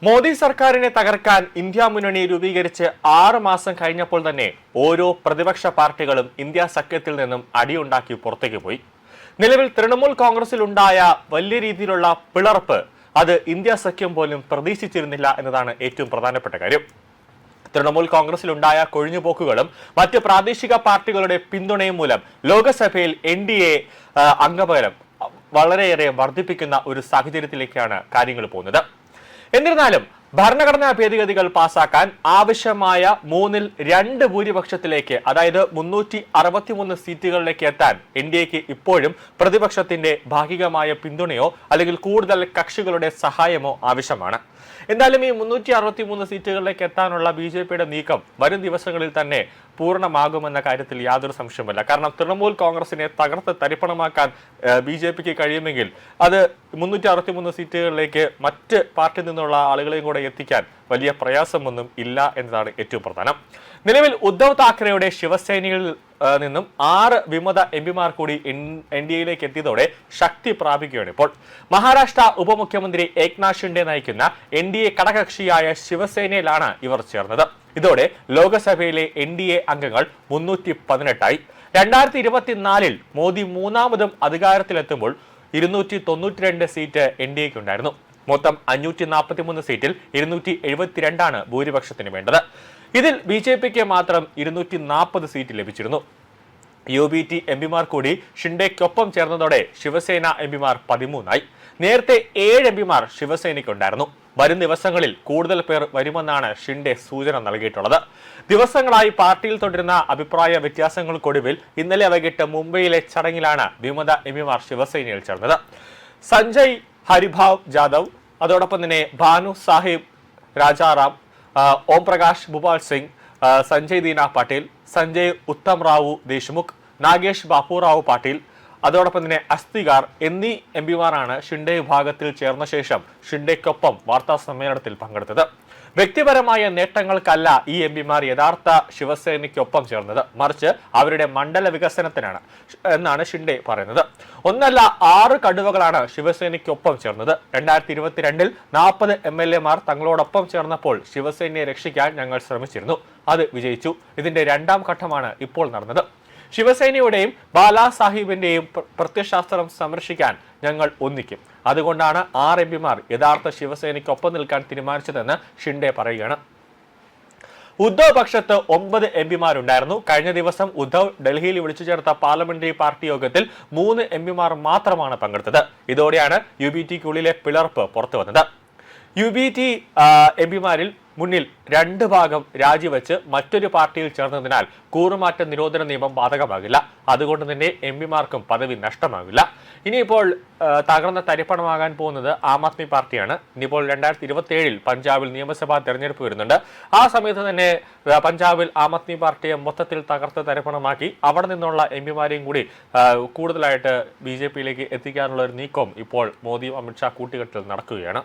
മോദി സർക്കാരിനെ തകർക്കാൻ ഇന്ത്യ മുന്നണി രൂപീകരിച്ച് 6 മാസം കഴിഞ്ഞപ്പോൾ തന്നെ ഓരോ പ്രതിപക്ഷ പാർട്ടികളും ഇന്ത്യ സഖ്യത്തിൽ നിന്നും അടിയുണ്ടാക്കി പുറത്തേക്ക് പോയി. നിലവിൽ തൃണമൂൽ കോൺഗ്രസിൽ ഉണ്ടായ വലിയ രീതിയിലുള്ള പിളർപ്പ് അത് ഇന്ത്യ സഖ്യം പോലും പ്രതീക്ഷിച്ചിരുന്നില്ല എന്നതാണ് ഏറ്റവും പ്രധാനപ്പെട്ട കാര്യം. തൃണമൂൽ കോൺഗ്രസിലുണ്ടായ കൊഴിഞ്ഞുപോക്കുകളും മറ്റ് പ്രാദേശിക പാർട്ടികളുടെ പിന്തുണയും മൂലം ലോക്സഭയിൽ NDA അംഗബലം വളരെയേറെ വർദ്ധിപ്പിക്കുന്ന ഒരു സാഹചര്യത്തിലേക്കാണ് കാര്യങ്ങൾ പോകുന്നത്. എന്നിരുന്നാലും ഭരണഘടനാ ഭേദഗതികൾ പാസാക്കാൻ ആവശ്യമായ 3/2 ഭൂരിപക്ഷത്തിലേക്ക്, അതായത് 363 സീറ്റുകളിലേക്ക് എത്താൻ NDAക്ക് ഇപ്പോഴും പ്രതിപക്ഷത്തിന്റെ ഭാഗികമായ പിന്തുണയോ അല്ലെങ്കിൽ കൂടുതൽ കക്ഷികളുടെ സഹായമോ ആവശ്യമാണ്. എന്തായാലും ഈ 363 സീറ്റുകളിലേക്ക് എത്താനുള്ള BJPയുടെ നീക്കം വരും ദിവസങ്ങളിൽ തന്നെ പൂർണ്ണമാകുമെന്ന കാര്യത്തിൽ യാതൊരു സംശയവുമില്ല. കാരണം തൃണമൂൽ കോൺഗ്രസിനെ തകർത്ത് തരിപ്പണമാക്കാൻ BJPക്ക് കഴിയുമെങ്കിൽ അത് 363 സീറ്റുകളിലേക്ക് മറ്റ് പാർട്ടിയിൽ നിന്നുള്ള ആളുകളെയും കൂടെ എത്തിക്കാൻ വലിയ പ്രയാസമൊന്നും ഇല്ല എന്നതാണ് ഏറ്റവും പ്രധാനം. നിലവിൽ ഉദ്ധവ് താക്കറെയുടെ ശിവസേനയിൽ നിന്നും 6 വിമത MPമാർ കൂടി NDAയിലേക്ക് എത്തിയതോടെ ശക്തി പ്രാപിക്കുകയാണ്. ഇപ്പോൾ മഹാരാഷ്ട്ര ഉപമുഖ്യമന്ത്രി ഏക്നാഥ് ഷിൻഡെ നയിക്കുന്ന NDA ഘടകകക്ഷിയായ ശിവസേനയിലാണ് ഇവർ ചേർന്നത്. ഇതോടെ ലോക്സഭയിലെ NDA അംഗങ്ങൾ 318ആയി. 2024 മോദി മൂന്നാമതും അധികാരത്തിലെത്തുമ്പോൾ 292 സീറ്റ് NDAക്ക് ഉണ്ടായിരുന്നു. മൊത്തം 543 സീറ്റിൽ 272 ഭൂരിപക്ഷത്തിന് വേണ്ടത്. ഇതിൽ BJPക്ക് മാത്രം 240 സീറ്റ് ലഭിച്ചിരുന്നു. UBT MPമാർ കൂടി ഷിൻഡെക്കൊപ്പം ചേർന്നതോടെ ശിവസേന MPമാർ 13ആയി. നേരത്തെ 7 MPമാർ ശിവസേനയ്ക്കുണ്ടായിരുന്നു. വരും ദിവസങ്ങളിൽ കൂടുതൽ പേർ വരുമെന്നാണ് ഷിൻഡെ സൂചന നൽകിയിട്ടുള്ളത്. ദിവസങ്ങളായി പാർട്ടിയിൽ തുടരുന്ന അഭിപ്രായ വ്യത്യാസങ്ങൾക്കൊടുവിൽ ഇന്നലെ വൈകിട്ട് മുംബൈയിലെ ചടങ്ങിലാണ് വിമത MPമാർ ശിവസേനയിൽ ചേർന്നത്. സഞ്ജയ് ഹരിഭാവ് ജാദവ്, അതോടൊപ്പം തന്നെ ഭാനു സാഹിബ് രാജാറാം, ഓം പ്രകാശ് ഭൂപാൽ സിംഗ്, സഞ്ജയ് ദീന പാട്ടീൽ, സഞ്ജയ് ഉത്തം റാവു ദേശ്മുഖ്, നാഗേഷ് ബാപ്പുറാവു പാട്ടീൽ, അതോടൊപ്പം തന്നെ അസ്തികാർ എന്നീ MPമാരാണ് ഷിൻഡെ വിഭാഗത്തിൽ ചേർന്ന ശേഷം ഷിൻഡെക്കൊപ്പം വാർത്താ സമ്മേളനത്തിൽ പങ്കെടുത്തത്. വ്യക്തിപരമായ നേട്ടങ്ങൾക്കല്ല ഈ MPമാർ യഥാർത്ഥ ശിവസേനയ്ക്കൊപ്പം ചേർന്നത്, മറിച്ച് അവരുടെ മണ്ഡല വികസനത്തിനാണ് എന്നാണ് ഷിൻഡെ പറയുന്നത്. ഒന്നല്ല 6 കടുവകളാണ് ശിവസേനയ്ക്കൊപ്പം ചേർന്നത്. 2022 40 MLAമാർ തങ്ങളോടൊപ്പം ചേർന്നപ്പോൾ ശിവസേനയെ രക്ഷിക്കാൻ ഞങ്ങൾ ശ്രമിച്ചിരുന്നു. അത് വിജയിച്ചു. ഇതിന്റെ 2ാം ഘട്ടമാണ് ഇപ്പോൾ നടന്നത്. ശിവസേനയുടെയും ബാലാ സാഹിബിന്റെയും പ്രത്യയശാസ്ത്രം സംരക്ഷിക്കാൻ ഞങ്ങൾ ഒന്നിക്കും. അതുകൊണ്ടാണ് 6 MPമാർ യഥാർത്ഥ ശിവസേനയ്ക്കൊപ്പം നിൽക്കാൻ തീരുമാനിച്ചതെന്ന് ഷിൻഡെ പറയുകയാണ്. ഉദ്ധവ് പക്ഷത്ത് 9 MPമാരുണ്ടായിരുന്നു. കഴിഞ്ഞ ദിവസം ഉദ്ധവ് ഡൽഹിയിൽ വിളിച്ചു ചേർത്ത പാർലമെന്ററി പാർട്ടി യോഗത്തിൽ 3 MPമാർ മാത്രമാണ് പങ്കെടുത്തത്. ഇതോടെയാണ് UBTക്കുള്ളിലെ പിളർപ്പ് പുറത്തു വന്നത്. UBT MPമാരിൽ മുന്നിൽ 2 ഭാഗം രാജിവെച്ച് മറ്റൊരു പാർട്ടിയിൽ ചേർന്നതിനാൽ കൂറുമാറ്റ നിരോധന നിയമം ബാധകമാകില്ല. അതുകൊണ്ട് തന്നെ MPമാർക്കും പദവി നഷ്ടമാകില്ല. ഇനിയിപ്പോൾ തകർന്ന തരിപ്പണമാകാൻ പോകുന്നത് ആം ആദ്മി പാർട്ടിയാണ്. ഇനിയിപ്പോൾ 2027 പഞ്ചാബിൽ നിയമസഭാ തെരഞ്ഞെടുപ്പ് വരുന്നുണ്ട്. ആ സമയത്ത് തന്നെ പഞ്ചാബിൽ ആം ആദ്മി പാർട്ടിയെ മൊത്തത്തിൽ തകർത്ത് തരിപ്പണമാക്കി അവിടെ നിന്നുള്ള MPമാരെയും കൂടി കൂടുതലായിട്ട് BJPയിലേക്ക് എത്തിക്കാനുള്ള ഒരു നീക്കം ഇപ്പോൾ മോദിയും അമിത്ഷാ കൂട്ടുകെട്ടിൽ നടക്കുകയാണ്.